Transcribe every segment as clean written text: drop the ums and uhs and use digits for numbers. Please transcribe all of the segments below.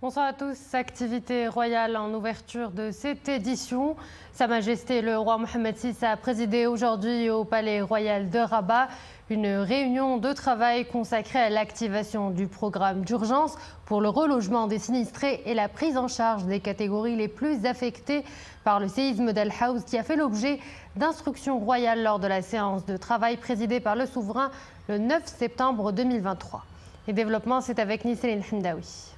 Bonsoir à tous. Activité royale en ouverture de cette édition. Sa Majesté le roi Mohammed VI a présidé aujourd'hui au Palais Royal de Rabat une réunion de travail consacrée à l'activation du programme d'urgence pour le relogement des sinistrés et la prise en charge des catégories les plus affectées par le séisme d'Al Haouz, qui a fait l'objet d'instructions royales lors de la séance de travail présidée par le souverain le 9 septembre 2023. Les développements, c'est avec Nisrine Hamdaoui.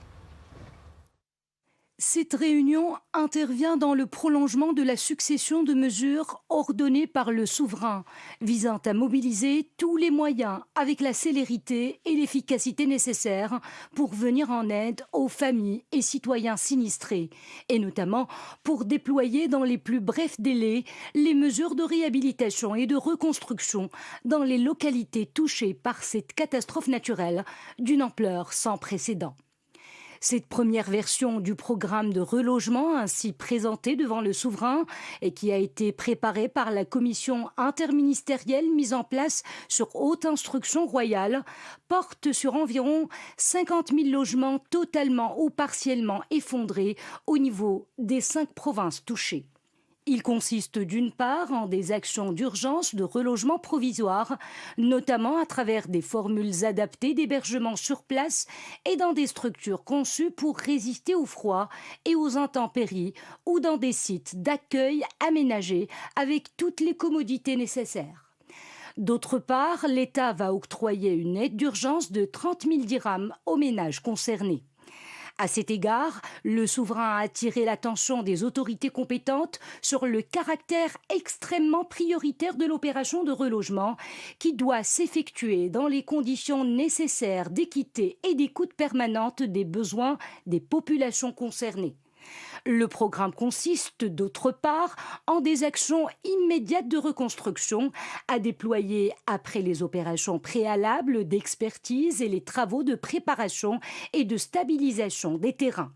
Cette réunion intervient dans le prolongement de la succession de mesures ordonnées par le souverain, visant à mobiliser tous les moyens avec la célérité et l'efficacité nécessaires pour venir en aide aux familles et citoyens sinistrés, et notamment pour déployer dans les plus brefs délais les mesures de réhabilitation et de reconstruction dans les localités touchées par cette catastrophe naturelle d'une ampleur sans précédent. Cette première version du programme de relogement ainsi présentée devant le souverain et qui a été préparée par la commission interministérielle mise en place sur haute instruction royale porte sur environ 50 000 logements totalement ou partiellement effondrés au niveau des 5 provinces touchées. Il consiste d'une part en des actions d'urgence de relogement provisoire, notamment à travers des formules adaptées d'hébergement sur place et dans des structures conçues pour résister au froid et aux intempéries ou dans des sites d'accueil aménagés avec toutes les commodités nécessaires. D'autre part, l'État va octroyer une aide d'urgence de 30 000 dirhams aux ménages concernés. À cet égard, le souverain a attiré l'attention des autorités compétentes sur le caractère extrêmement prioritaire de l'opération de relogement qui doit s'effectuer dans les conditions nécessaires d'équité et d'écoute permanente des besoins des populations concernées. Le programme consiste, d'autre part, en des actions immédiates de reconstruction à déployer après les opérations préalables d'expertise et les travaux de préparation et de stabilisation des terrains.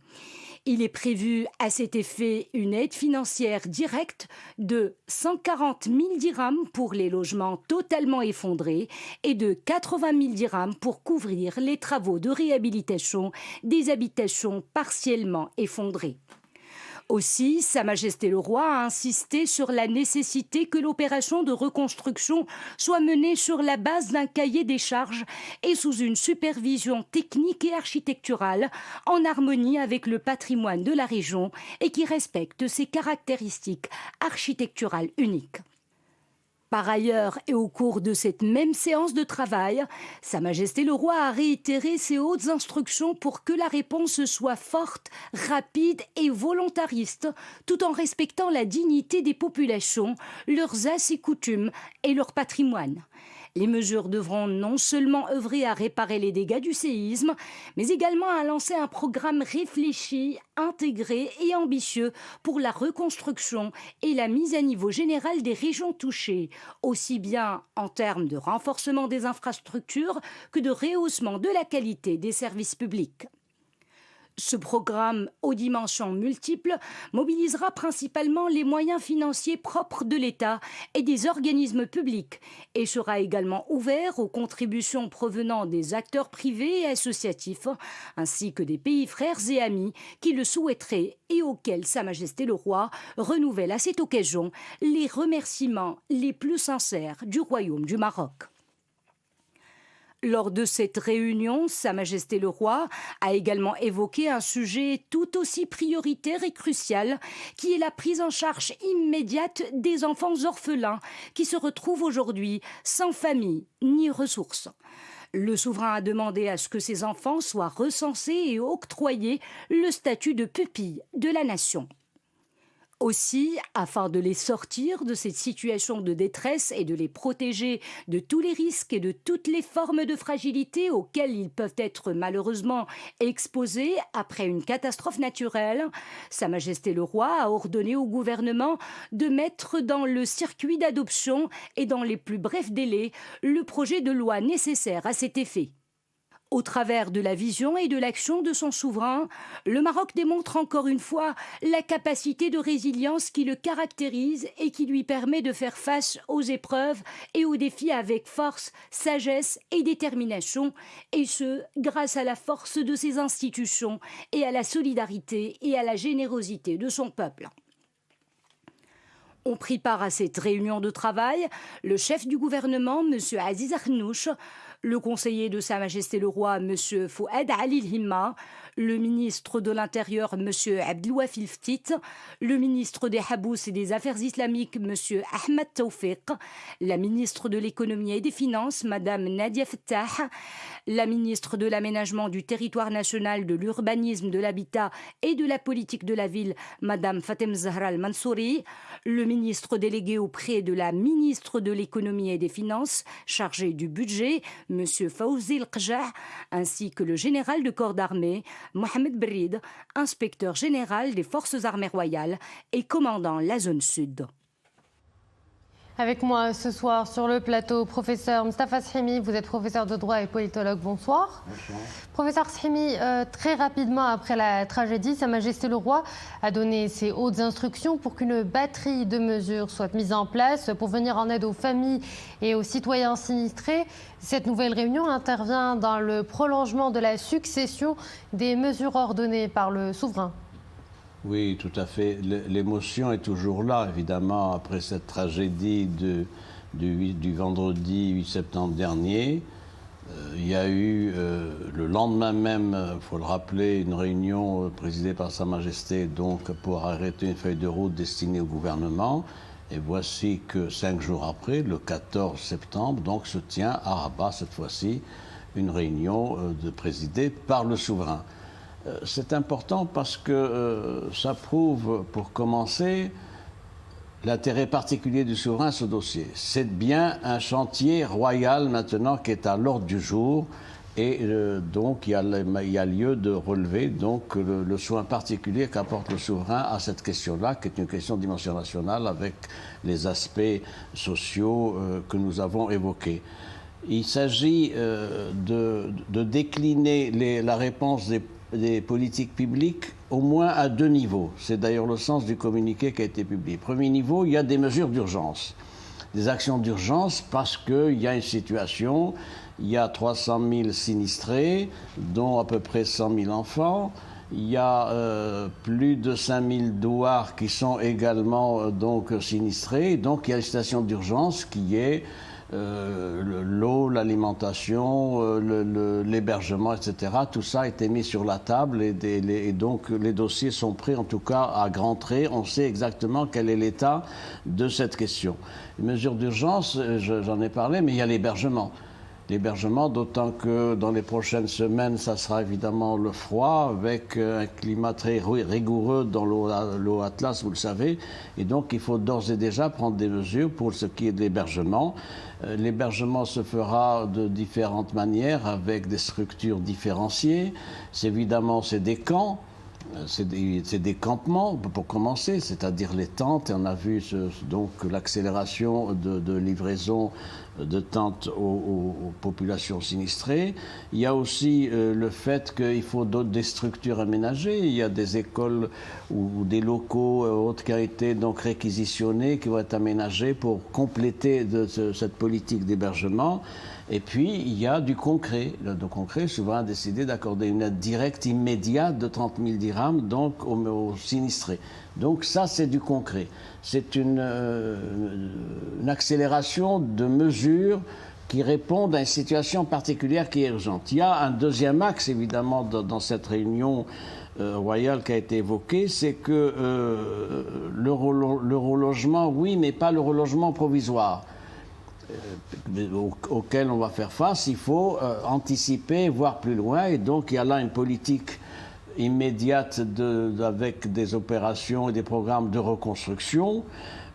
Il est prévu à cet effet une aide financière directe de 140 000 dirhams pour les logements totalement effondrés et de 80 000 dirhams pour couvrir les travaux de réhabilitation des habitations partiellement effondrées. Aussi, Sa Majesté le Roi a insisté sur la nécessité que l'opération de reconstruction soit menée sur la base d'un cahier des charges et sous une supervision technique et architecturale en harmonie avec le patrimoine de la région et qui respecte ses caractéristiques architecturales uniques. Par ailleurs, et au cours de cette même séance de travail, Sa Majesté le Roi a réitéré ses hautes instructions pour que la réponse soit forte, rapide et volontariste, tout en respectant la dignité des populations, leurs us et coutumes et leur patrimoine. Les mesures devront non seulement œuvrer à réparer les dégâts du séisme, mais également à lancer un programme réfléchi, intégré et ambitieux pour la reconstruction et la mise à niveau général des régions touchées, aussi bien en termes de renforcement des infrastructures que de rehaussement de la qualité des services publics. Ce programme aux dimensions multiples mobilisera principalement les moyens financiers propres de l'État et des organismes publics et sera également ouvert aux contributions provenant des acteurs privés et associatifs ainsi que des pays frères et amis qui le souhaiteraient et auxquels Sa Majesté le Roi renouvelle à cette occasion les remerciements les plus sincères du Royaume du Maroc. Lors de cette réunion, Sa Majesté le Roi a également évoqué un sujet tout aussi prioritaire et crucial, qui est la prise en charge immédiate des enfants orphelins qui se retrouvent aujourd'hui sans famille ni ressources. Le souverain a demandé à ce que ces enfants soient recensés et octroyés le statut de pupille de la nation. Aussi, afin de les sortir de cette situation de détresse et de les protéger de tous les risques et de toutes les formes de fragilité auxquelles ils peuvent être malheureusement exposés après une catastrophe naturelle, Sa Majesté le Roi a ordonné au gouvernement de mettre dans le circuit d'adoption et dans les plus brefs délais le projet de loi nécessaire à cet effet. Au travers de la vision et de l'action de son souverain, le Maroc démontre encore une fois la capacité de résilience qui le caractérise et qui lui permet de faire face aux épreuves et aux défis avec force, sagesse et détermination, et ce, grâce à la force de ses institutions et à la solidarité et à la générosité de son peuple. Ont pris part à cette réunion de travail le chef du gouvernement, M. Aziz Akhnouch, le conseiller de Sa Majesté le Roi, M. Fouad Ali Himma, le ministre de l'Intérieur, M. Abdelouafi Ftit, le ministre des Habous et des Affaires islamiques, M. Ahmed Tawfiq, la ministre de l'Économie et des Finances, Mme Nadia Fattah, la ministre de l'Aménagement du Territoire national, de l'Urbanisme, de l'Habitat et de la Politique de la Ville, Mme Fatem Zahra Al-Mansouri, le ministre délégué auprès de la ministre de l'Économie et des Finances, chargé du budget, M. Fawzi El-Qjah, ainsi que le général de corps d'armée, Mohamed Brid, inspecteur général des Forces armées royales et commandant la zone sud. Avec moi ce soir sur le plateau, professeur Mostafa Shimi, vous êtes professeur de droit et politologue, bonsoir. Bonsoir. Professeur Shimi, très rapidement après la tragédie, Sa Majesté le Roi a donné ses hautes instructions pour qu'une batterie de mesures soit mise en place pour venir en aide aux familles et aux citoyens sinistrés. Cette nouvelle réunion intervient dans le prolongement de la succession des mesures ordonnées par le souverain. Oui, tout à fait. L'émotion est toujours là, évidemment, après cette tragédie du vendredi 8 septembre dernier. Il y a eu, le lendemain même, il faut le rappeler, une réunion présidée par Sa Majesté donc, pour arrêter une feuille de route destinée au gouvernement. Et voici que 5 jours après, le 14 septembre, donc, se tient à Rabat, cette fois-ci, une réunion présidée par le souverain. C'est important parce que ça prouve, pour commencer, l'intérêt particulier du souverain à ce dossier. C'est bien un chantier royal maintenant qui est à l'ordre du jour et donc il y a lieu de relever donc, le soin particulier qu'apporte le souverain à cette question-là, qui est une question de dimension nationale avec les aspects sociaux que nous avons évoqués. Il s'agit de décliner la réponse des politiques publiques au moins à 2 niveaux. C'est d'ailleurs le sens du communiqué qui a été publié. Premier niveau, il y a des mesures d'urgence, des actions d'urgence parce qu'il y a une situation, il y a 300 000 sinistrés, dont à peu près 100 000 enfants, il y a plus de 5 000 douars qui sont également donc sinistrés, donc il y a une situation d'urgence qui est l'eau, l'alimentation, l'hébergement, etc. Tout ça a été mis sur la table et donc les dossiers sont prêts, en tout cas à grands traits. On sait exactement quel est l'état de cette question. Les mesures d'urgence, j'en ai parlé, mais il y a l'hébergement. L'hébergement, d'autant que dans les prochaines semaines, ça sera évidemment le froid, avec un climat très rigoureux dans l'eau Atlas, vous le savez. Et donc, il faut d'ores et déjà prendre des mesures pour ce qui est de l'hébergement. L'hébergement se fera de différentes manières, avec des structures différenciées. Évidemment, c'est des camps. C'est des campements, pour commencer, c'est-à-dire les tentes. Et on a vu donc l'accélération de livraison de tentes aux populations sinistrées. Il y a aussi le fait qu'il faut des structures aménagées. Il y a des écoles ou des locaux autres qui ont été donc réquisitionnés, qui vont être aménagés pour compléter cette politique d'hébergement. Et puis, il y a du concret. Le concret, le souverain a décidé d'accorder une aide directe, immédiate, de 30 000 dirhams donc, aux sinistrés. Donc ça, c'est du concret. C'est une accélération de mesures qui répondent à une situation particulière qui est urgente. Il y a un deuxième axe, évidemment, dans cette réunion royale qui a été évoquée, c'est que le relogement, oui, mais pas le relogement provisoire. Auquel on va faire face, il faut anticiper, voir plus loin. Et donc, il y a là une politique immédiate avec des opérations et des programmes de reconstruction.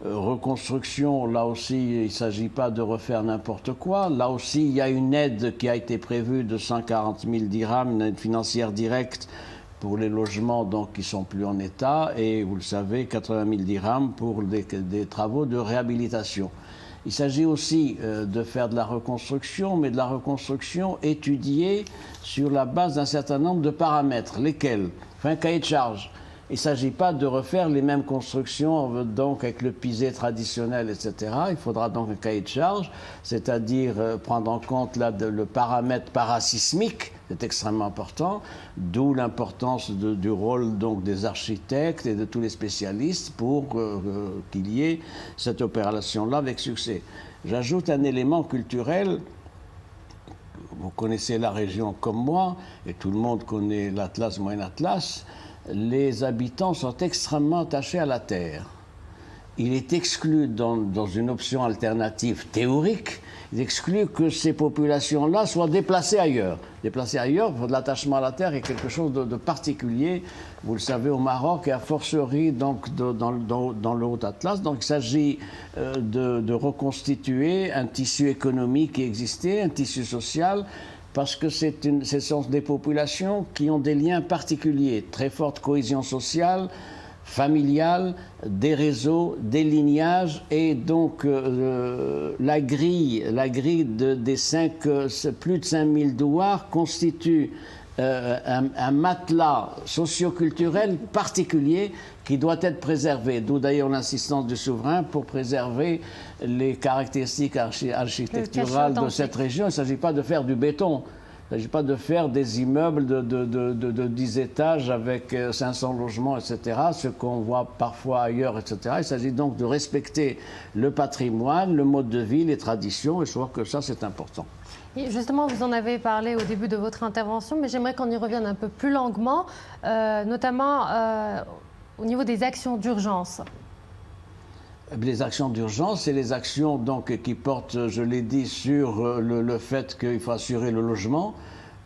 Reconstruction, là aussi, il ne s'agit pas de refaire n'importe quoi. Là aussi, il y a une aide qui a été prévue de 140 000 dirhams, une aide financière directe pour les logements donc, qui ne sont plus en état. Et vous le savez, 80 000 dirhams pour des travaux de réhabilitation. Il s'agit aussi de faire de la reconstruction, mais de la reconstruction étudiée sur la base d'un certain nombre de paramètres. Lesquels? Enfin, un cahier de charge. Il ne s'agit pas de refaire les mêmes constructions donc avec le pisé traditionnel, etc. Il faudra donc un cahier de charge, c'est-à-dire prendre en compte là, le paramètre parasismique, c'est extrêmement important, d'où l'importance du rôle donc, des architectes et de tous les spécialistes pour qu'il y ait cette opération-là avec succès. J'ajoute un élément culturel. Vous connaissez la région comme moi, et tout le monde connaît l'Atlas, Moyen Atlas. Les habitants sont extrêmement attachés à la terre. Il est exclu dans une option alternative théorique, il exclut que ces populations-là soient déplacées ailleurs. Déplacées ailleurs, l'attachement à la terre est quelque chose de particulier, vous le savez, au Maroc et a fortiori donc, dans le Haut-Atlas. Donc il s'agit de reconstituer un tissu économique qui existait, un tissu social, parce que ce sont des populations qui ont des liens particuliers, très forte cohésion sociale, familiale, des réseaux, des lignages, et donc la grille des plus de 5000 douars constitue un matelas socioculturel particulier qui doit être préservé, d'où d'ailleurs l'insistance du souverain pour préserver les caractéristiques architecturales de cette région. Il ne s'agit pas de faire du béton, il ne s'agit pas de faire des immeubles de 10 étages avec 500 logements, etc., ce qu'on voit parfois ailleurs, etc. Il s'agit donc de respecter le patrimoine, le mode de vie, les traditions, et je crois que ça, c'est important. Et justement, vous en avez parlé au début de votre intervention, mais j'aimerais qu'on y revienne un peu plus longuement, notamment au niveau des actions d'urgence. Les actions d'urgence, c'est les actions donc, qui portent, je l'ai dit, sur le fait qu'il faut assurer le logement.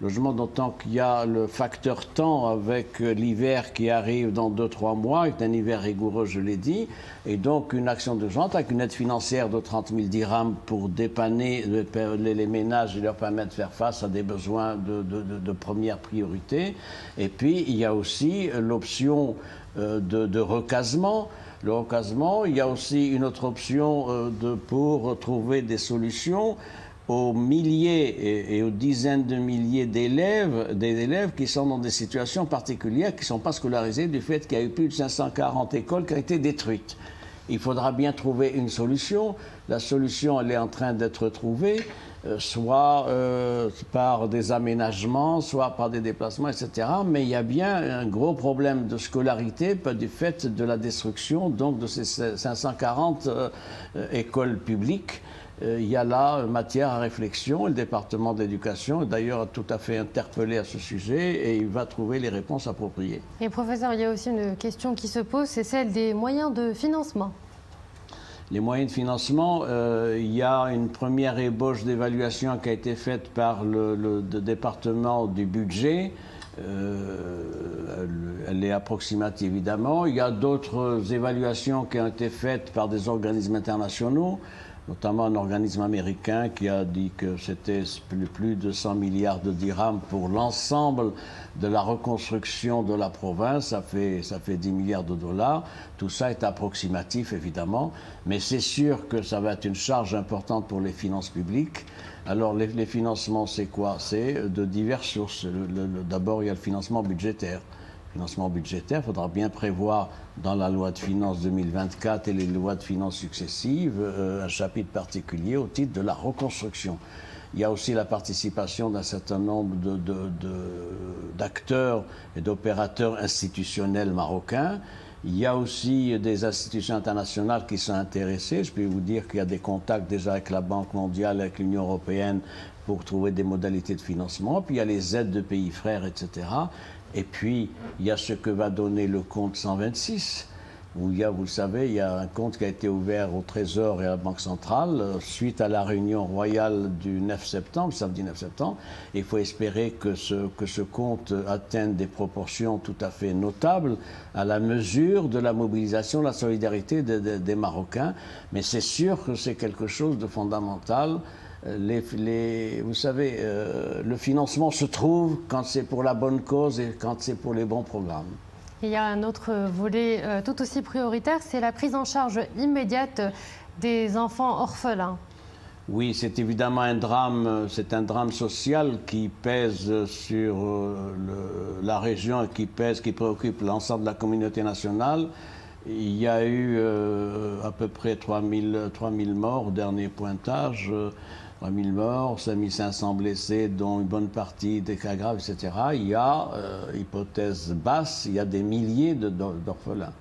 Logement d'autant qu'il y a le facteur temps avec l'hiver qui arrive dans 2-3 mois, avec un hiver rigoureux, je l'ai dit, et donc une action d'urgence avec une aide financière de 30 000 dirhams pour dépanner les ménages et leur permettre de faire face à des besoins de première priorité. Et puis il y a aussi l'option de recasement. Le recasement, il y a aussi une autre option pour trouver des solutions aux milliers et aux dizaines de milliers d'élèves qui sont dans des situations particulières, qui ne sont pas scolarisés du fait qu'il y a eu plus de 540 écoles qui ont été détruites. Il faudra bien trouver une solution. La solution, elle est en train d'être trouvée, soit par des aménagements, soit par des déplacements, etc. Mais il y a bien un gros problème de scolarité du fait de la destruction donc, de ces 540 écoles publiques. Il y a là matière à réflexion. Le département de l'éducation est d'ailleurs tout à fait interpellé à ce sujet et il va trouver les réponses appropriées. Et professeur, il y a aussi une question qui se pose, c'est celle des moyens de financement. Les moyens de financement, il y a une première ébauche d'évaluation qui a été faite par le département du budget. Elle est approximative évidemment. Il y a d'autres évaluations qui ont été faites par des organismes internationaux, notamment un organisme américain qui a dit que c'était plus de 100 milliards de dirhams pour l'ensemble de la reconstruction de la province. Ça fait 10 milliards de dollars. Tout ça est approximatif, évidemment, mais c'est sûr que ça va être une charge importante pour les finances publiques. Alors, les financements, c'est quoi? C'est de diverses sources. D'abord, il y a le financement budgétaire. Financement budgétaire, il faudra bien prévoir dans la loi de finances 2024 et les lois de finances successives un chapitre particulier au titre de la reconstruction. Il y a aussi la participation d'un certain nombre d'acteurs et d'opérateurs institutionnels marocains. Il y a aussi des institutions internationales qui sont intéressées. Je peux vous dire qu'il y a des contacts déjà avec la Banque mondiale, avec l'Union européenne pour trouver des modalités de financement. Puis il y a les aides de pays frères, etc. Et puis, il y a ce que va donner le compte 126, où il y a, vous le savez, il y a un compte qui a été ouvert au Trésor et à la Banque centrale suite à la réunion royale du 9 septembre, samedi 9 septembre. Il faut espérer que ce compte atteigne des proportions tout à fait notables à la mesure de la mobilisation, de la solidarité des Marocains. Mais c'est sûr que c'est quelque chose de fondamental. Vous savez, le financement se trouve quand c'est pour la bonne cause et quand c'est pour les bons programmes. Et il y a un autre volet tout aussi prioritaire, c'est la prise en charge immédiate des enfants orphelins. Oui, c'est évidemment un drame social qui pèse sur la région et qui préoccupe l'ensemble de la communauté nationale. Il y a eu à peu près 3000 morts au dernier pointage, 3000 morts, 5500 blessés, dont une bonne partie des cas graves, etc. Il y a, hypothèse basse, il y a des milliers d'orphelins.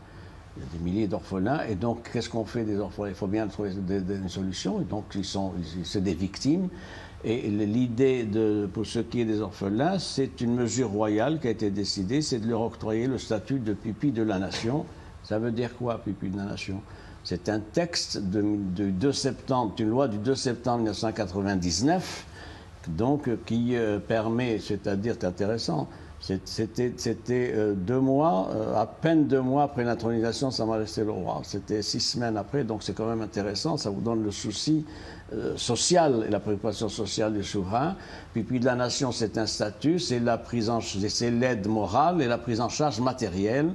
Il y a des milliers d'orphelins, et donc qu'est-ce qu'on fait des orphelins? Il faut bien trouver une solution, et donc c'est des victimes. Et l'idée, pour ce qui est des orphelins, c'est une mesure royale qui a été décidée, c'est de leur octroyer le statut de pupille de la nation. Ça veut dire quoi, pupille de la nation? C'est un texte du 2 septembre, une loi du 2 septembre 1999, donc qui permet, c'est-à-dire, c'est intéressant, c'était 2 mois, à peine 2 mois après l'intronisation de Sa Majesté le Roi. C'était 6 semaines après, donc c'est quand même intéressant. Ça vous donne le souci social et la préoccupation sociale du souverain. Puis de la nation, c'est un statut, c'est l'aide morale et la prise en charge matérielle.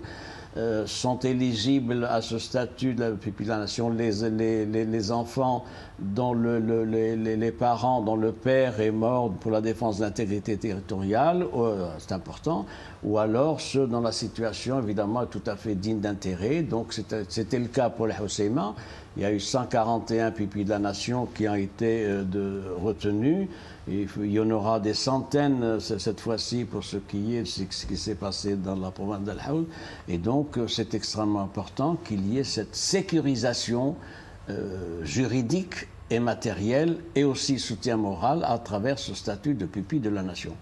Sont éligibles à ce statut de la pupille de la nation les enfants dont les parents, dont le père est mort pour la défense de l'intégrité territoriale, c'est important, ou alors ceux dont la situation évidemment est tout à fait digne d'intérêt. Donc c'était le cas pour les Hoceima. Il y a eu 141 pupilles de la nation qui ont été retenus. Et il y en aura des centaines cette fois-ci pour ce qui est ce qui s'est passé dans la province d'Al Haoul. Et donc c'est extrêmement important qu'il y ait cette sécurisation juridique et matérielle et aussi soutien moral à travers ce statut de pupille de la nation.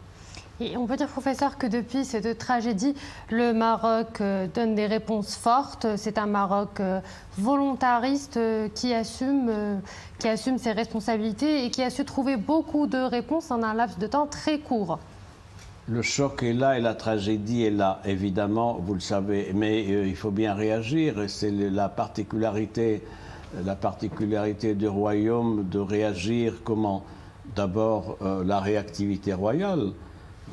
Et on peut dire, professeur, que depuis cette tragédie, le Maroc donne des réponses fortes. C'est un Maroc volontariste qui assume ses responsabilités et qui a su trouver beaucoup de réponses en un laps de temps très court. Le choc est là et la tragédie est là, évidemment, vous le savez, mais il faut bien réagir. Et c'est la particularité du royaume de réagir comment? D'abord, la réactivité royale.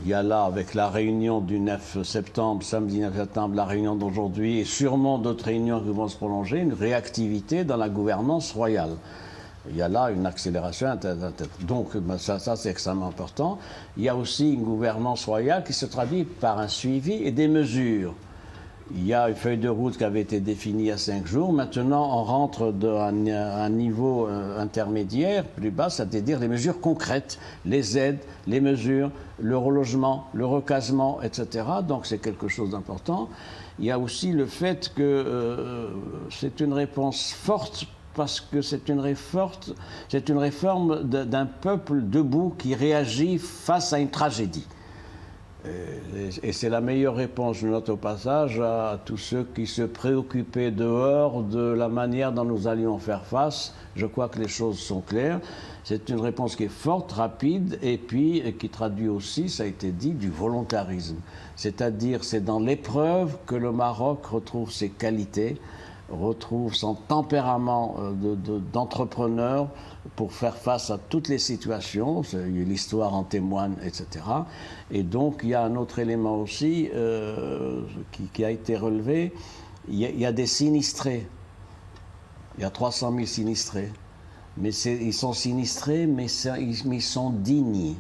Il y a là, avec la réunion du 9 septembre, samedi 9 septembre, la réunion d'aujourd'hui, et sûrement d'autres réunions qui vont se prolonger, une réactivité dans la gouvernance royale. Il y a là une accélération. Donc, ça c'est extrêmement important. Il y a aussi une gouvernance royale qui se traduit par un suivi et des mesures. Il y a une feuille de route qui avait été définie il y a 5 jours. Maintenant, on rentre à un niveau intermédiaire, plus bas, c'est-à-dire les mesures concrètes, les aides, les mesures, le relogement, le recasement, etc. Donc c'est quelque chose d'important. Il y a aussi le fait que c'est une réponse forte parce que c'est une réforme d'un peuple debout qui réagit face à une tragédie. Et c'est la meilleure réponse, je note au passage, à tous ceux qui se préoccupaient dehors de la manière dont nous allions faire face. Je crois que les choses sont claires. C'est une réponse qui est forte, rapide, et puis qui traduit aussi, ça a été dit, du volontarisme. C'est-à-dire, c'est dans l'épreuve que le Maroc retrouve ses qualités, retrouve son tempérament d'entrepreneur pour faire face à toutes les situations. L'histoire en témoigne, etc. Et donc, il y a un autre élément aussi qui a été relevé. Il y a des sinistrés. Il y a 300 000 sinistrés. Mais ils sont sinistrés, mais ils sont dignes.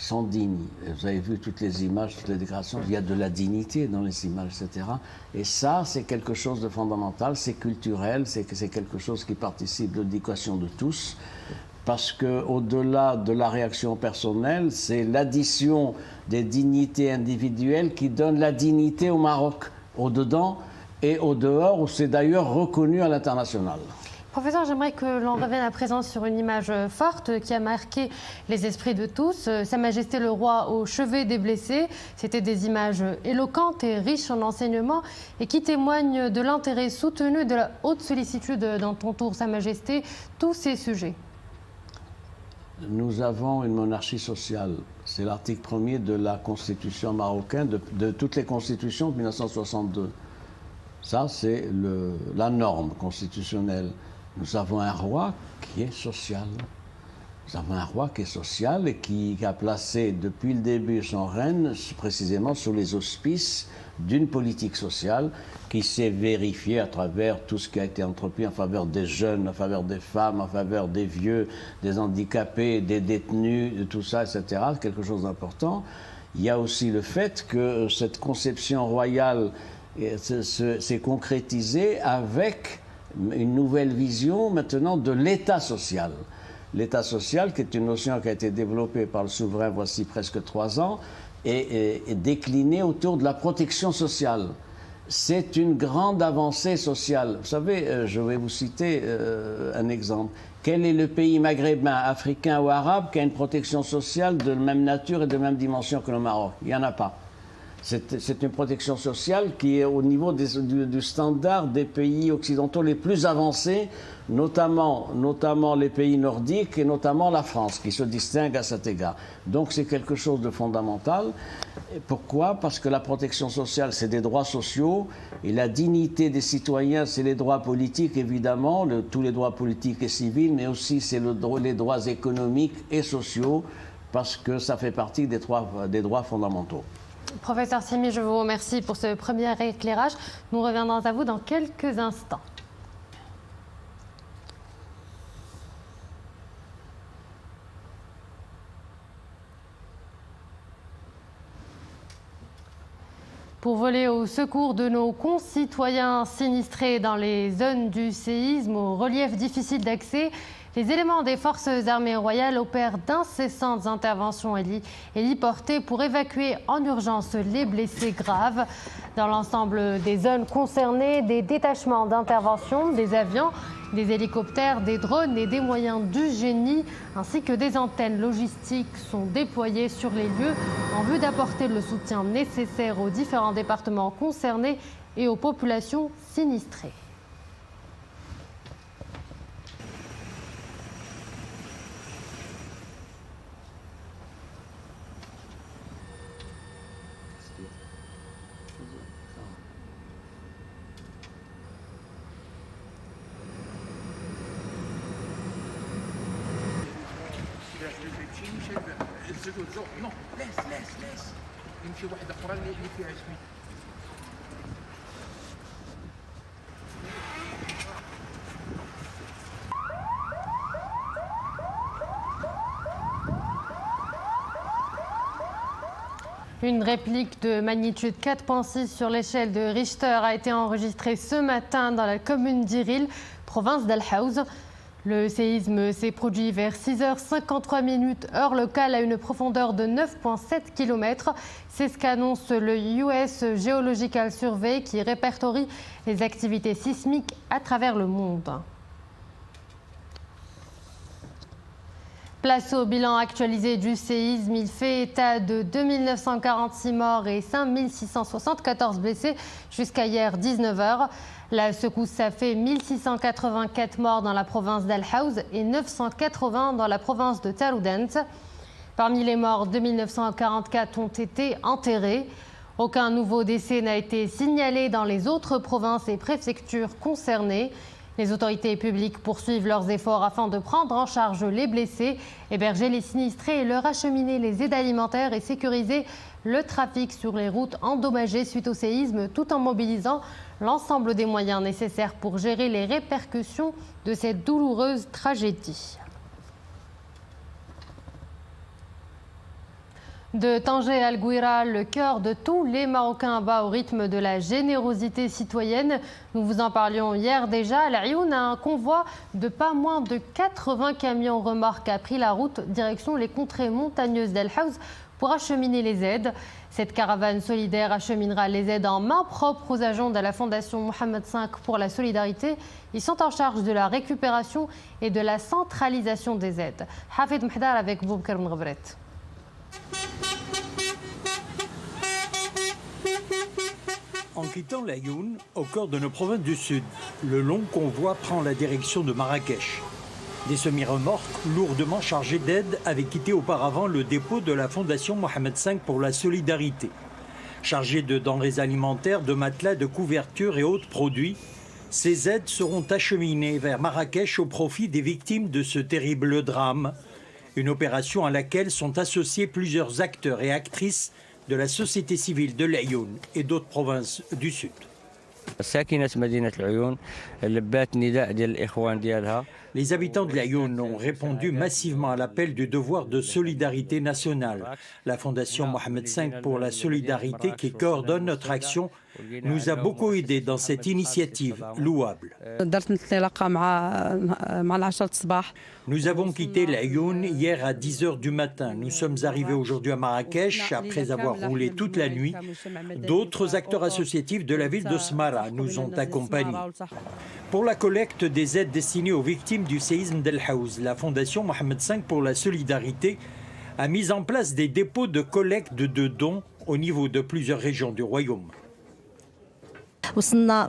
Ils sont dignes. Vous avez vu toutes les images, toutes les déclarations, il y a de la dignité dans les images, etc. Et ça, c'est quelque chose de fondamental, c'est culturel, c'est quelque chose qui participe de l'éducation de tous, parce qu'au-delà de la réaction personnelle, c'est l'addition des dignités individuelles qui donne la dignité au Maroc, au-dedans et au-dehors, où c'est d'ailleurs reconnu à l'international. Professeur, j'aimerais que l'on revienne à présent sur une image forte qui a marqué les esprits de tous. Sa Majesté le Roi au chevet des blessés. C'était des images éloquentes et riches en enseignements et qui témoignent de l'intérêt soutenu et de la haute sollicitude dont entoure Sa Majesté tous ces sujets. Nous avons une monarchie sociale. C'est l'article 1er de la Constitution marocaine, de toutes les constitutions de 1962. Ça, c'est la norme constitutionnelle. Nous avons un roi qui est social. Nous avons un roi qui est social et qui a placé depuis le début son règne précisément sous les auspices d'une politique sociale qui s'est vérifiée à travers tout ce qui a été entrepris en faveur des jeunes, en faveur des femmes, en faveur des vieux, des handicapés, des détenus, de tout ça, etc. C'est quelque chose d'important. Il y a aussi le fait que cette conception royale s'est concrétisée avec une nouvelle vision maintenant de l'État social. L'État social, qui est une notion qui a été développée par le souverain voici presque 3 ans, est déclinée autour de la protection sociale. C'est une grande avancée sociale. Vous savez, je vais vous citer un exemple. Quel est le pays maghrébin, africain ou arabe qui a une protection sociale de même nature et de même dimension que le Maroc? Il n'y en a pas. C'est une protection sociale qui est au niveau du standard des pays occidentaux les plus avancés, notamment les pays nordiques et notamment la France, qui se distingue à cet égard. Donc c'est quelque chose de fondamental. Et pourquoi? Parce que la protection sociale, c'est des droits sociaux, et la dignité des citoyens, c'est les droits politiques, évidemment, tous les droits politiques et civils, mais aussi c'est les droits économiques et sociaux, parce que ça fait partie des droits fondamentaux. Professeur Simi, je vous remercie pour ce premier éclairage. Nous reviendrons à vous dans quelques instants. Pour voler au secours de nos concitoyens sinistrés dans les zones du séisme au relief difficile d'accès, les éléments des forces armées royales opèrent d'incessantes interventions héliportées pour évacuer en urgence les blessés graves. Dans l'ensemble des zones concernées, des détachements d'intervention, des avions, des hélicoptères, des drones et des moyens du génie, ainsi que des antennes logistiques sont déployés sur les lieux en vue d'apporter le soutien nécessaire aux différents départements concernés et aux populations sinistrées. Non, laisse. يمشي واحدة أخرى اللي فيها اسمي. Une réplique de magnitude 4,6 sur l'échelle de Richter a été enregistrée ce matin dans la commune d'Iril, province d'Al-Haouz. Le séisme s'est produit vers 6h53 heure locale à une profondeur de 9,7 km. C'est ce qu'annonce le US Geological Survey qui répertorie les activités sismiques à travers le monde. Place au bilan actualisé du séisme. Il fait état de 2946 morts et 5674 blessés jusqu'à hier 19h. La secousse a fait 1684 morts dans la province d'Al-Haouz et 980 dans la province de Taroudant. Parmi les morts, 2944 ont été enterrés. Aucun nouveau décès n'a été signalé dans les autres provinces et préfectures concernées. Les autorités publiques poursuivent leurs efforts afin de prendre en charge les blessés, héberger les sinistrés et leur acheminer les aides alimentaires et sécuriser le trafic sur les routes endommagées suite au séisme, tout en mobilisant l'ensemble des moyens nécessaires pour gérer les répercussions de cette douloureuse tragédie. De Tanger à Al-Gouira, le cœur de tous les Marocains bat au rythme de la générosité citoyenne. Nous vous en parlions hier déjà. Al-Ayoun, un convoi de pas moins de 80 camions remorques a pris la route direction les contrées montagneuses d'Al-Haouz pour acheminer les aides. Cette caravane solidaire acheminera les aides en main propre aux agents de la Fondation Mohamed V pour la solidarité. Ils sont en charge de la récupération et de la centralisation des aides. Hafid Mhdar avec Boubacar Mghebret. En quittant l'Ayoun, au cœur de nos provinces du Sud, le long convoi prend la direction de Marrakech. Des semi-remorques lourdement chargées d'aide avaient quitté auparavant le dépôt de la Fondation Mohamed V pour la solidarité. Chargées de denrées alimentaires, de matelas, de couvertures et autres produits, ces aides seront acheminées vers Marrakech au profit des victimes de ce terrible drame Une opération à laquelle sont associés plusieurs acteurs et actrices de la société civile de l'Aïoun et d'autres provinces du Sud. Les habitants de l'Aïoun ont répondu massivement à l'appel du devoir de solidarité nationale. La Fondation Mohamed V pour la solidarité, qui coordonne notre action, nous a beaucoup aidés dans cette initiative louable. Nous avons quitté l'Aïoun hier à 10 h du matin. Nous sommes arrivés aujourd'hui à Marrakech après avoir roulé toute la nuit. D'autres acteurs associatifs de la ville de Smara nous ont accompagnés. Pour la collecte des aides destinées aux victimes du séisme d'El Haouz, la Fondation Mohamed V pour la solidarité a mis en place des dépôts de collecte de dons au niveau de plusieurs régions du royaume. L'élan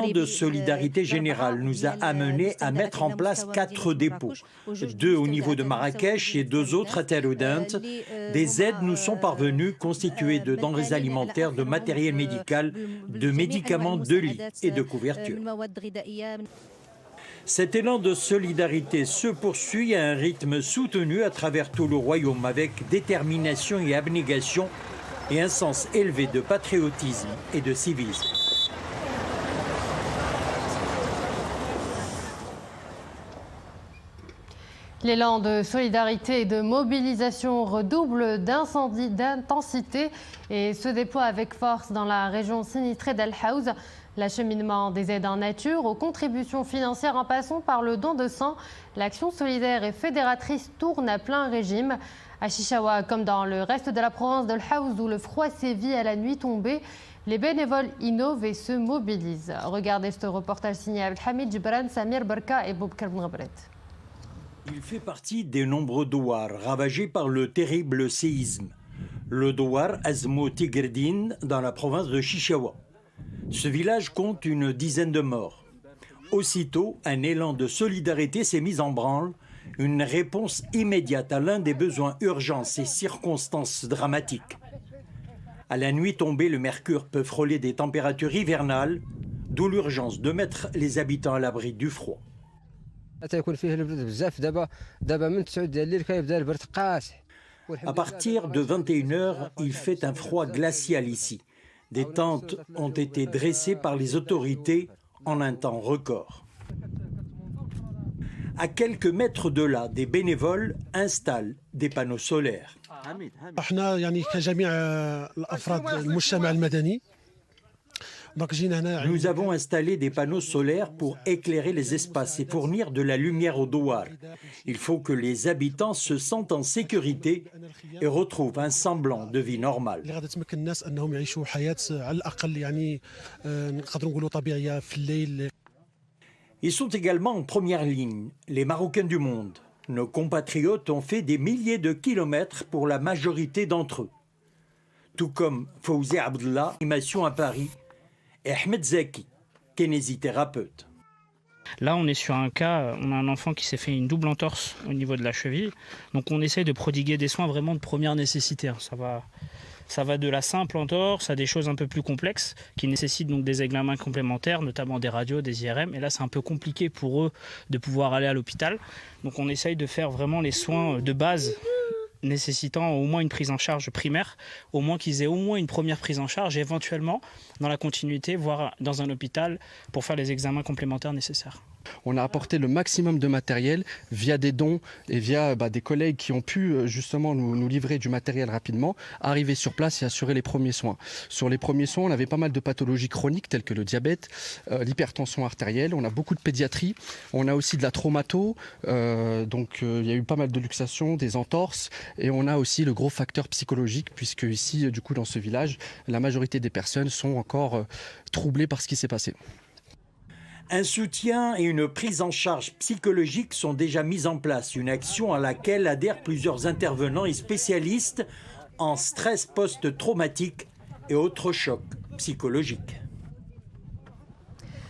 de solidarité générale nous a amenés à mettre en place 4 dépôts, 2 au niveau de Marrakech et 2 autres à Taroudant. Des aides nous sont parvenues constituées de denrées alimentaires, de matériel médical, de médicaments, de lits et de couvertures. Cet élan de solidarité se poursuit à un rythme soutenu à travers tout le royaume avec détermination et abnégation et un sens élevé de patriotisme et de civisme. L'élan de solidarité et de mobilisation redouble d'intensité et se déploie avec force dans la région sinistrée d'El Haouz. L'acheminement des aides en nature aux contributions financières en passant par le don de sang, l'action solidaire et fédératrice tourne à plein régime. À Chichaoua, comme dans le reste de la province d'El Haouz où le froid sévit à la nuit tombée, les bénévoles innovent et se mobilisent. Regardez ce reportage signé Abdelhamid Jibran, Samir Barka et Boubkar Bengabret. Il fait partie des nombreux douars ravagés par le terrible séisme. Le douar Azmo Tigredine dans la province de Chichaoua. Ce village compte une dizaine de morts. Aussitôt, un élan de solidarité s'est mis en branle, une réponse immédiate à l'un des besoins urgents et circonstances dramatiques. À la nuit tombée, le mercure peut frôler des températures hivernales, d'où l'urgence de mettre les habitants à l'abri du froid. À partir de 21 h, il fait un froid glacial ici. Des tentes ont été dressées par les autorités en un temps record. À quelques mètres de là, des bénévoles installent des panneaux solaires. Nous avons installé des panneaux solaires pour éclairer les espaces et fournir de la lumière au douar. Il faut que les habitants se sentent en sécurité et retrouvent un semblant de vie normale. Ils sont également en première ligne, les Marocains du monde. Nos compatriotes ont fait des milliers de kilomètres pour la majorité d'entre eux. Tout comme Fawzi Abdullah, animation à Paris, et Ahmed Zaki, kinésithérapeute. Là, on est sur un cas, on a un enfant qui s'est fait une double entorse au niveau de la cheville. Donc on essaye de prodiguer des soins vraiment de première nécessité. Ça va de la simple entorse à des choses un peu plus complexes qui nécessitent donc des examens complémentaires, notamment des radios, des IRM. Et là, c'est un peu compliqué pour eux de pouvoir aller à l'hôpital. Donc on essaye de faire vraiment les soins de base nécessitant au moins une prise en charge primaire, au moins qu'ils aient au moins une première prise en charge et éventuellement, dans la continuité, voire dans un hôpital pour faire les examens complémentaires nécessaires. On a apporté le maximum de matériel via des dons et via des collègues qui ont pu justement nous livrer du matériel rapidement, arriver sur place et assurer les premiers soins. Sur les premiers soins, on avait pas mal de pathologies chroniques telles que le diabète, l'hypertension artérielle, on a beaucoup de pédiatrie, on a aussi de la traumato, donc il y a eu pas mal de luxations, des entorses et on a aussi le gros facteur psychologique puisque ici, du coup, dans ce village, la majorité des personnes sont encore troublées par ce qui s'est passé. Un soutien et une prise en charge psychologique sont déjà mis en place, une action à laquelle adhèrent plusieurs intervenants et spécialistes en stress post-traumatique et autres chocs psychologiques.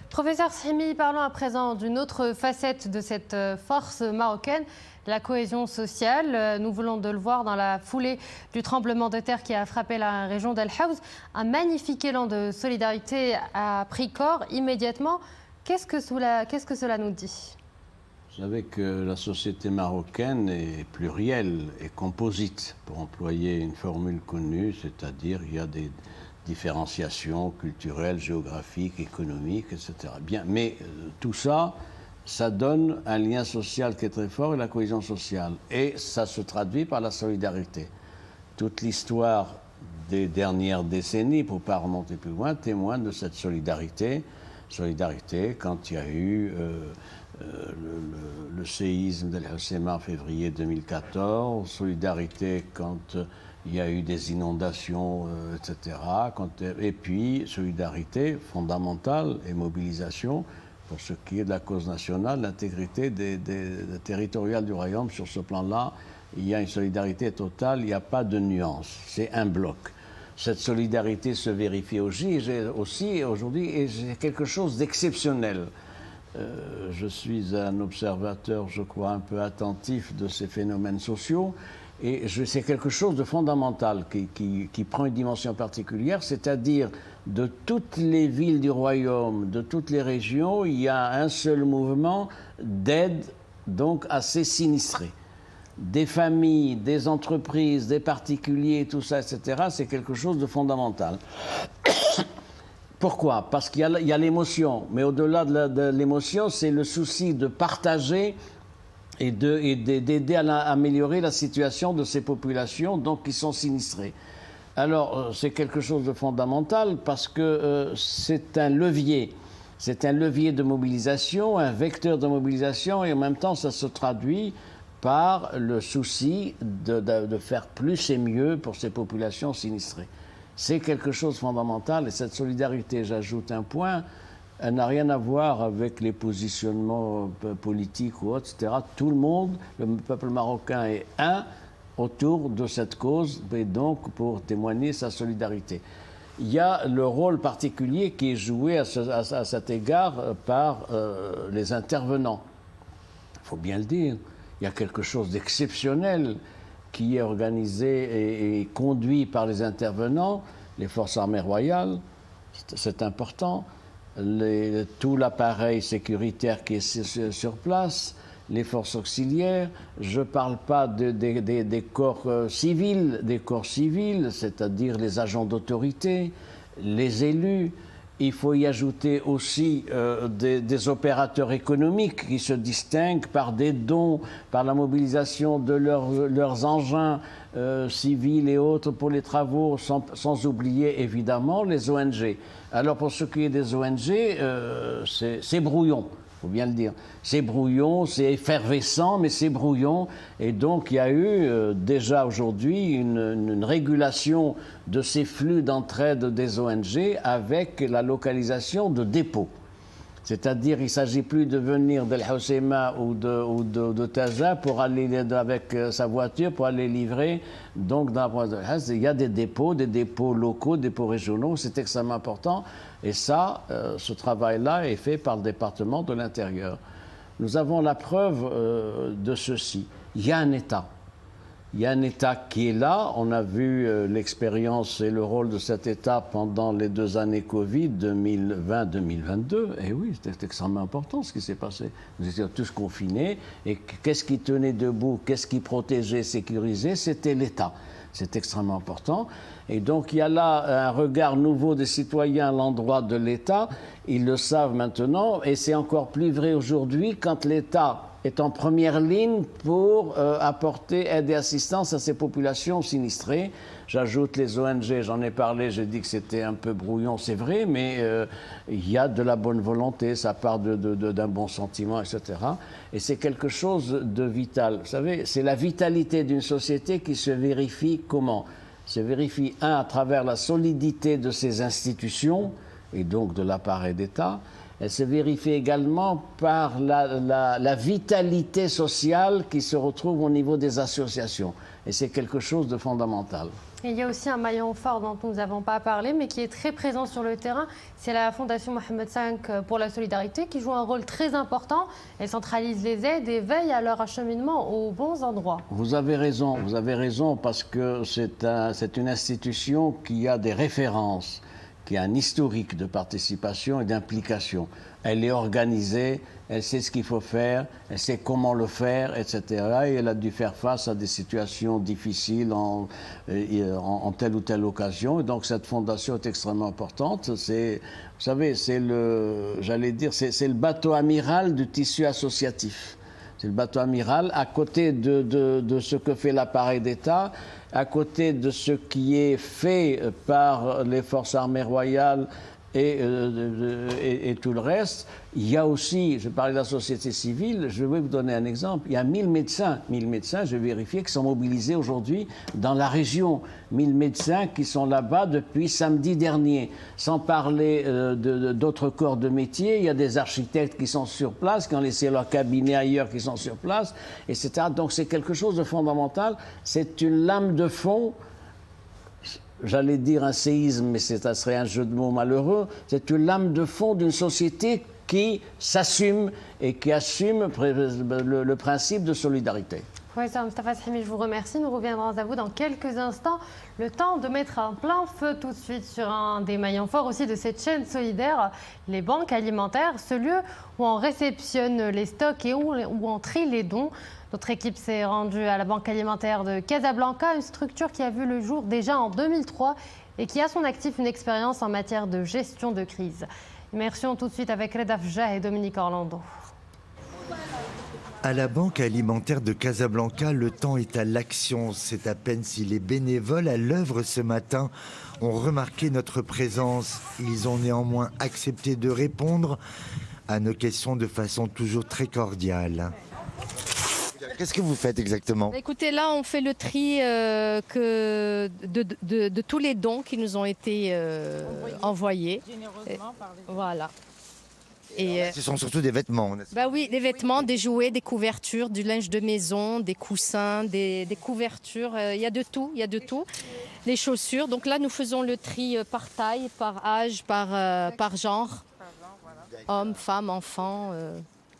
Professeur Sahimi, parlons à présent d'une autre facette de cette force marocaine, la cohésion sociale. Nous voulons de le voir dans la foulée du tremblement de terre qui a frappé la région d'El Haouz. Un magnifique élan de solidarité a pris corps immédiatement. Qu'est-ce que cela nous dit ? Vous savez que la société marocaine est plurielle et composite, pour employer une formule connue, c'est-à-dire il y a des différenciations culturelles, géographiques, économiques, etc. Bien, mais tout ça, ça donne un lien social qui est très fort et la cohésion sociale. Et ça se traduit par la solidarité. Toute l'histoire des dernières décennies, pour ne pas remonter plus loin, témoigne de cette solidarité. Solidarité quand il y a eu le séisme d'El Hoceima en février 2014, solidarité quand il y a eu des inondations, etc. Et puis solidarité fondamentale et mobilisation pour ce qui est de la cause nationale, l'intégrité territoriale du royaume. Sur ce plan-là, il y a une solidarité totale, il n'y a pas de nuance, c'est un bloc. Cette solidarité se vérifie aussi aujourd'hui et c'est quelque chose d'exceptionnel. Je suis un observateur, je crois, un peu attentif de ces phénomènes sociaux et c'est quelque chose de fondamental qui prend une dimension particulière, c'est-à-dire de toutes les villes du royaume, de toutes les régions, il y a un seul mouvement d'aide donc à ces sinistrés. Des familles, des entreprises, des particuliers, tout ça, etc., c'est quelque chose de fondamental. Pourquoi? Parce qu'il y a l'émotion, mais au-delà de l'émotion, c'est le souci de partager et d'aider à améliorer la situation de ces populations donc, qui sont sinistrées. Alors, c'est quelque chose de fondamental parce que c'est un levier. C'est un levier de mobilisation, un vecteur de mobilisation, et en même temps, ça se traduit par le souci de faire plus et mieux pour ces populations sinistrées. C'est quelque chose de fondamental et cette solidarité, j'ajoute un point, elle n'a rien à voir avec les positionnements politiques ou autres, etc. Tout le monde, le peuple marocain est un autour de cette cause et donc pour témoigner sa solidarité. Il y a le rôle particulier qui est joué à cet égard par les intervenants. Il faut bien le dire. Il y a quelque chose d'exceptionnel qui est organisé et conduit par les intervenants, les forces armées royales, c'est important, tout l'appareil sécuritaire qui est sur place, les forces auxiliaires, je ne parle pas des corps civils, c'est-à-dire les agents d'autorité, les élus. Il faut y ajouter aussi des opérateurs économiques qui se distinguent par des dons, par la mobilisation de leurs engins civils et autres pour les travaux, sans oublier évidemment les ONG. Alors pour ce qui est des ONG, c'est brouillon. Il faut bien le dire. C'est brouillon, c'est effervescent, mais c'est brouillon. Et donc, il y a eu déjà aujourd'hui une régulation de ces flux d'entraide des ONG avec la localisation de dépôts. C'est-à-dire, il ne s'agit plus de venir d'El Hoceima ou de Taza pour aller avec sa voiture pour aller livrer. Donc, dans la province de Haz, il y a des dépôts locaux, des dépôts régionaux. C'est extrêmement important. Et ça, ce travail-là est fait par le département de l'Intérieur. Nous avons la preuve de ceci. Il y a un État. Il y a un État qui est là. On a vu l'expérience et le rôle de cet État pendant les 2 années Covid, 2020-2022. Et oui, c'était extrêmement important ce qui s'est passé. Nous étions tous confinés. Et qu'est-ce qui tenait debout, qu'est-ce qui protégeait, sécurisait? C'était l'État. C'est extrêmement important. Et donc, il y a là un regard nouveau des citoyens à l'endroit de l'État. Ils le savent maintenant. Et c'est encore plus vrai aujourd'hui quand l'État est en première ligne pour apporter aide et assistance à ces populations sinistrées. J'ajoute les ONG, j'en ai parlé, j'ai dit que c'était un peu brouillon, c'est vrai, mais il y a de la bonne volonté, ça part d'un bon sentiment, etc. Et c'est quelque chose de vital. Vous savez, c'est la vitalité d'une société qui se vérifie comment? Se vérifie, à travers la solidité de ses institutions, et donc de l'appareil d'État. Elle se vérifie également par la vitalité sociale qui se retrouve au niveau des associations. Et c'est quelque chose de fondamental. Et il y a aussi un maillon fort dont nous n'avons pas parlé, mais qui est très présent sur le terrain. C'est la Fondation Mohamed V pour la solidarité qui joue un rôle très important. Elle centralise les aides et veille à leur acheminement aux bons endroits. Vous avez raison parce que c'est une institution qui a des références, qui a un historique de participation et d'implication. Elle est organisée, elle sait ce qu'il faut faire, elle sait comment le faire, etc. Et elle a dû faire face à des situations difficiles en telle ou telle occasion. Et donc cette fondation est extrêmement importante. C'est, vous savez, c'est le bateau amiral du tissu associatif. C'est le bateau amiral à côté de ce que fait l'appareil d'État, à côté de ce qui est fait par les forces armées royales et tout le reste. Il y a aussi, je parlais de la société civile, je vais vous donner un exemple. Il y a 1000 médecins, j'ai vérifié, qui sont mobilisés aujourd'hui dans la région. 1000 médecins qui sont là-bas depuis samedi dernier. Sans parler d'autres corps de métier, il y a des architectes qui sont sur place, qui ont laissé leur cabinet ailleurs, qui sont sur place, etc. Donc c'est quelque chose de fondamental. C'est une lame de fond. J'allais dire un séisme, mais ça serait un jeu de mots malheureux. C'est une lame de fond d'une société qui s'assume et qui assume le principe de solidarité. Professeur Mostafa Sahimi, je vous remercie. Nous reviendrons à vous dans quelques instants. Le temps de mettre un plein feu tout de suite sur un des maillons forts aussi de cette chaîne solidaire, les banques alimentaires, ce lieu où on réceptionne les stocks et où on trie les dons. Notre équipe s'est rendue à la Banque alimentaire de Casablanca, une structure qui a vu le jour déjà en 2003 et qui a son actif une expérience en matière de gestion de crise. Immersion tout de suite avec Reda Fjah et Dominique Orlando. À la Banque alimentaire de Casablanca, le temps est à l'action. C'est à peine si les bénévoles à l'œuvre ce matin ont remarqué notre présence. Ils ont néanmoins accepté de répondre à nos questions de façon toujours très cordiale. Qu'est-ce que vous faites exactement? Écoutez, là, on fait le tri de tous les dons qui nous ont été envoyés. Généreusement par les... Voilà. Et ce sont surtout des vêtements, n'est-ce pas? Bah oui, des vêtements, des jouets, des couvertures, du linge de maison, des coussins, des couvertures. Il y a de tout, il y a de tout. Les chaussures. Donc là, nous faisons le tri par taille, par âge, par genre. Hommes, femmes, enfants.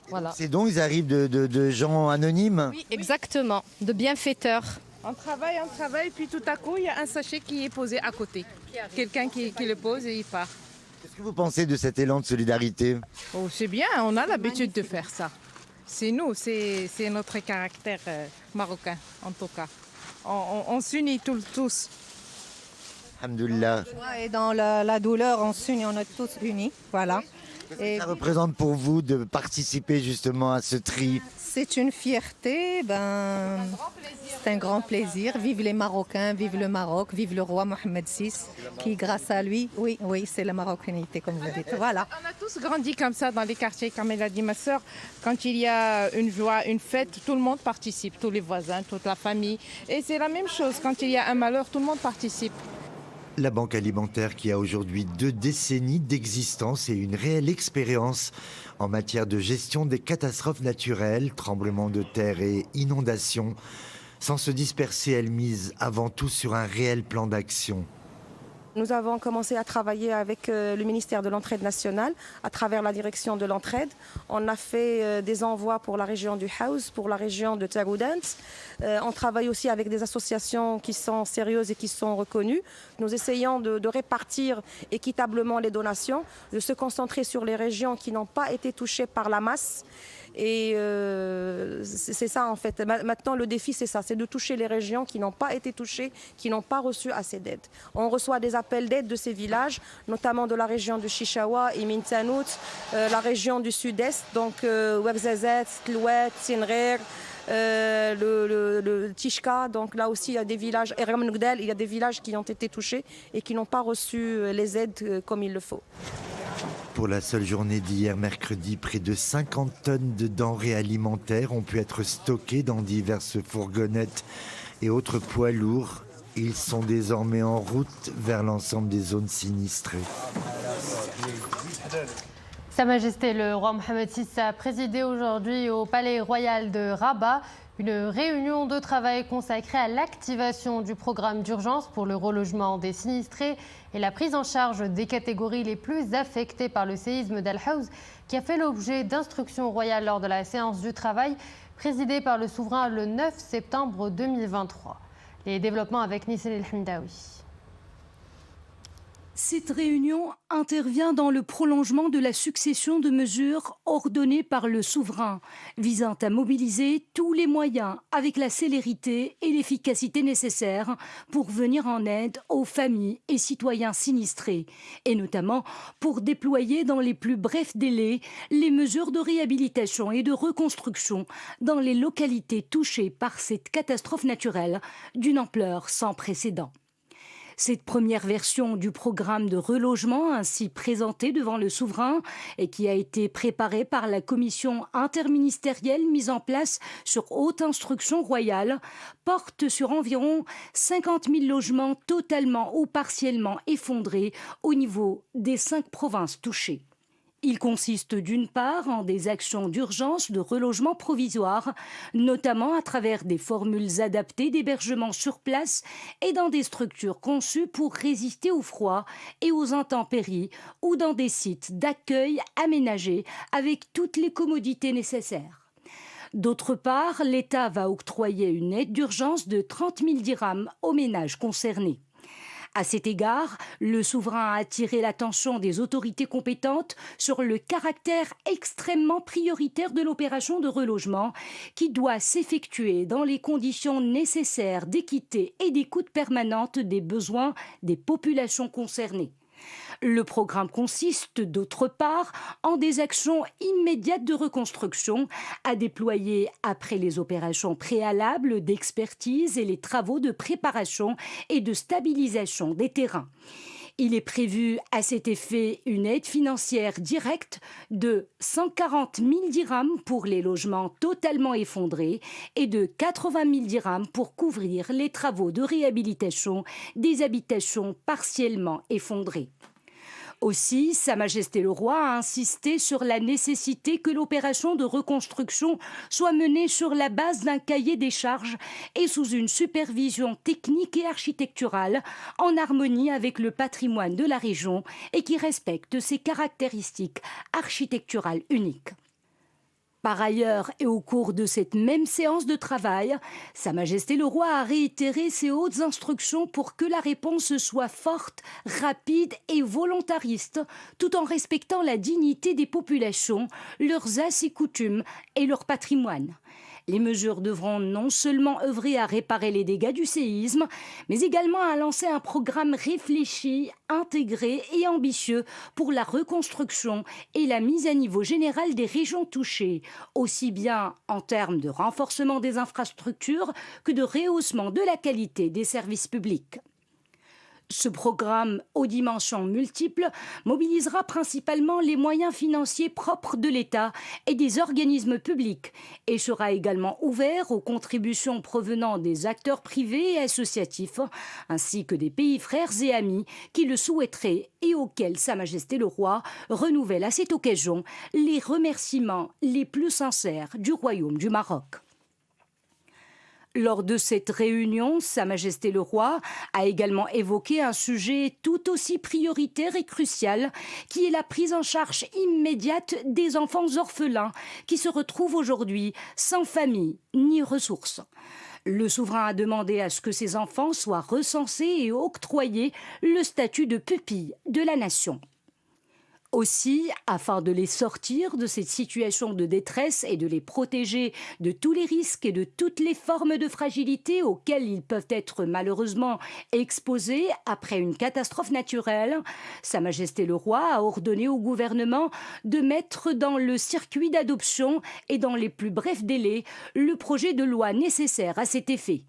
Voilà. Ces dons, ils arrivent de gens anonymes? Oui, exactement, de bienfaiteurs. On travaille, puis tout à coup, il y a un sachet qui est posé à côté. Quelqu'un qui le pose et il part. Qu'est-ce que vous pensez de cet élan de solidarité? Oh, c'est bien, on a l'habitude de faire ça. C'est nous, c'est notre caractère marocain, en tout cas. On s'unit tous. Alhamdoulilah. Et dans la douleur, on s'unit, on est tous unis, voilà. Qu'est-ce que ça représente pour vous de participer justement à ce tri? C'est une fierté, c'est un grand plaisir. Vive les Marocains, vive le Maroc, vive le roi Mohamed VI, qui grâce à lui, oui, c'est la marocanité comme vous dites. Voilà. On a tous grandi comme ça dans les quartiers, comme elle a dit ma soeur. Quand il y a une joie, une fête, tout le monde participe, tous les voisins, toute la famille. Et c'est la même chose, quand il y a un malheur, tout le monde participe. La Banque alimentaire qui a aujourd'hui 2 décennies d'existence et une réelle expérience en matière de gestion des catastrophes naturelles, tremblements de terre et inondations. Sans se disperser, elle mise avant tout sur un réel plan d'action. Nous avons commencé à travailler avec le ministère de l'Entraide nationale à travers la direction de l'Entraide. On a fait des envois pour la région du Haouz, pour la région de Tagoudant. On travaille aussi avec des associations qui sont sérieuses et qui sont reconnues. Nous essayons de répartir équitablement les donations, de se concentrer sur les régions qui n'ont pas été touchées par la masse. Et c'est ça en fait. Maintenant le défi c'est ça, c'est de toucher les régions qui n'ont pas été touchées, qui n'ont pas reçu assez d'aide. On reçoit des appels d'aide de ces villages, notamment de la région de Chichawa et Mintanout, la région du sud-est, donc Ouagzazet, Tlouet, Tinrer, le Tishka, donc là aussi il y a des villages, il y a des villages qui ont été touchés et qui n'ont pas reçu les aides comme il le faut. Pour la seule journée d'hier mercredi, près de 50 tonnes de denrées alimentaires ont pu être stockées dans diverses fourgonnettes et autres poids lourds. Ils sont désormais en route vers l'ensemble des zones sinistrées. Sa Majesté le roi Mohamed VI a présidé aujourd'hui au Palais Royal de Rabat une réunion de travail consacrée à l'activation du programme d'urgence pour le relogement des sinistrés et la prise en charge des catégories les plus affectées par le séisme d'Al Haouz, qui a fait l'objet d'instructions royales lors de la séance du travail présidée par le souverain le 9 septembre 2023. Les développements avec Nissel El Hamdaoui. Cette réunion intervient dans le prolongement de la succession de mesures ordonnées par le souverain, visant à mobiliser tous les moyens avec la célérité et l'efficacité nécessaires pour venir en aide aux familles et citoyens sinistrés, et notamment pour déployer dans les plus brefs délais les mesures de réhabilitation et de reconstruction dans les localités touchées par cette catastrophe naturelle d'une ampleur sans précédent. Cette première version du programme de relogement ainsi présentée devant le souverain et qui a été préparée par la commission interministérielle mise en place sur haute instruction royale porte sur environ 50 000 logements totalement ou partiellement effondrés au niveau des 5 provinces touchées. Il consiste d'une part en des actions d'urgence de relogement provisoire, notamment à travers des formules adaptées d'hébergement sur place et dans des structures conçues pour résister au froid et aux intempéries ou dans des sites d'accueil aménagés avec toutes les commodités nécessaires. D'autre part, l'État va octroyer une aide d'urgence de 30 000 dirhams aux ménages concernés. À cet égard, le souverain a attiré l'attention des autorités compétentes sur le caractère extrêmement prioritaire de l'opération de relogement qui doit s'effectuer dans les conditions nécessaires d'équité et d'écoute permanente des besoins des populations concernées. Le programme consiste, d'autre part, en des actions immédiates de reconstruction à déployer après les opérations préalables d'expertise et les travaux de préparation et de stabilisation des terrains. Il est prévu à cet effet une aide financière directe de 140 000 dirhams pour les logements totalement effondrés et de 80 000 dirhams pour couvrir les travaux de réhabilitation des habitations partiellement effondrées. Aussi, Sa Majesté le Roi a insisté sur la nécessité que l'opération de reconstruction soit menée sur la base d'un cahier des charges et sous une supervision technique et architecturale en harmonie avec le patrimoine de la région et qui respecte ses caractéristiques architecturales uniques. Par ailleurs, et au cours de cette même séance de travail, Sa Majesté le Roi a réitéré ses hautes instructions pour que la réponse soit forte, rapide et volontariste, tout en respectant la dignité des populations, leurs us et coutumes et leur patrimoine. Les mesures devront non seulement œuvrer à réparer les dégâts du séisme, mais également à lancer un programme réfléchi, intégré et ambitieux pour la reconstruction et la mise à niveau général des régions touchées, aussi bien en termes de renforcement des infrastructures que de rehaussement de la qualité des services publics. Ce programme aux dimensions multiples mobilisera principalement les moyens financiers propres de l'État et des organismes publics et sera également ouvert aux contributions provenant des acteurs privés et associatifs ainsi que des pays frères et amis qui le souhaiteraient et auxquels Sa Majesté le Roi renouvelle à cette occasion les remerciements les plus sincères du Royaume du Maroc. Lors de cette réunion, Sa Majesté le Roi a également évoqué un sujet tout aussi prioritaire et crucial qui est la prise en charge immédiate des enfants orphelins qui se retrouvent aujourd'hui sans famille ni ressources. Le souverain a demandé à ce que ces enfants soient recensés et octroyés le statut de pupille de la nation. Aussi, afin de les sortir de cette situation de détresse et de les protéger de tous les risques et de toutes les formes de fragilité auxquelles ils peuvent être malheureusement exposés après une catastrophe naturelle, Sa Majesté le Roi a ordonné au gouvernement de mettre dans le circuit d'adoption et dans les plus brefs délais le projet de loi nécessaire à cet effet.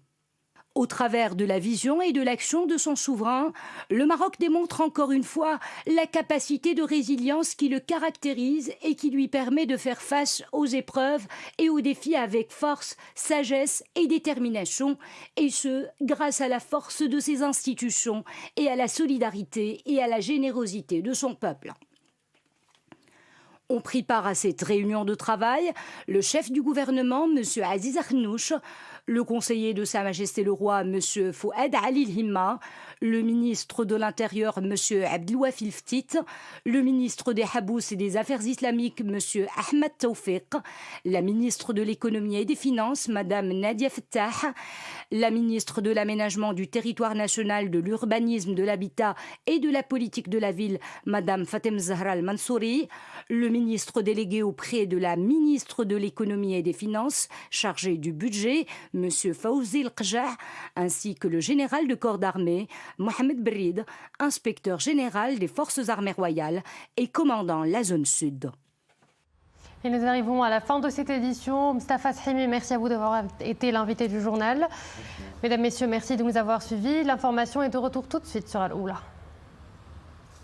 Au travers de la vision et de l'action de son souverain, le Maroc démontre encore une fois la capacité de résilience qui le caractérise et qui lui permet de faire face aux épreuves et aux défis avec force, sagesse et détermination, et ce, grâce à la force de ses institutions et à la solidarité et à la générosité de son peuple. Ont pris part à cette réunion de travail le chef du gouvernement, M. Aziz Arnouch, le conseiller de Sa Majesté le Roi, M. Fouad Ali Himma, le ministre de l'Intérieur, M. Abdelwafil Ftit, le ministre des Habous et des Affaires islamiques, M. Ahmed Tawfiq, la ministre de l'Économie et des Finances, Mme Nadia Fattah, la ministre de l'Aménagement du Territoire national, de l'Urbanisme, de l'Habitat et de la Politique de la Ville, Mme Fatem Zahra Al-Mansouri, le ministre délégué auprès de la ministre de l'Économie et des Finances, chargé du budget, M. Fawzi El-Qjah, ainsi que le général de corps d'armée, Mohamed Brid, inspecteur général des Forces armées royales et commandant la zone sud. Et nous arrivons à la fin de cette édition. Mustafa Shimi, merci à vous d'avoir été l'invité du journal. Mesdames, Messieurs, merci de nous avoir suivis. L'information est de retour tout de suite sur Al-Oula.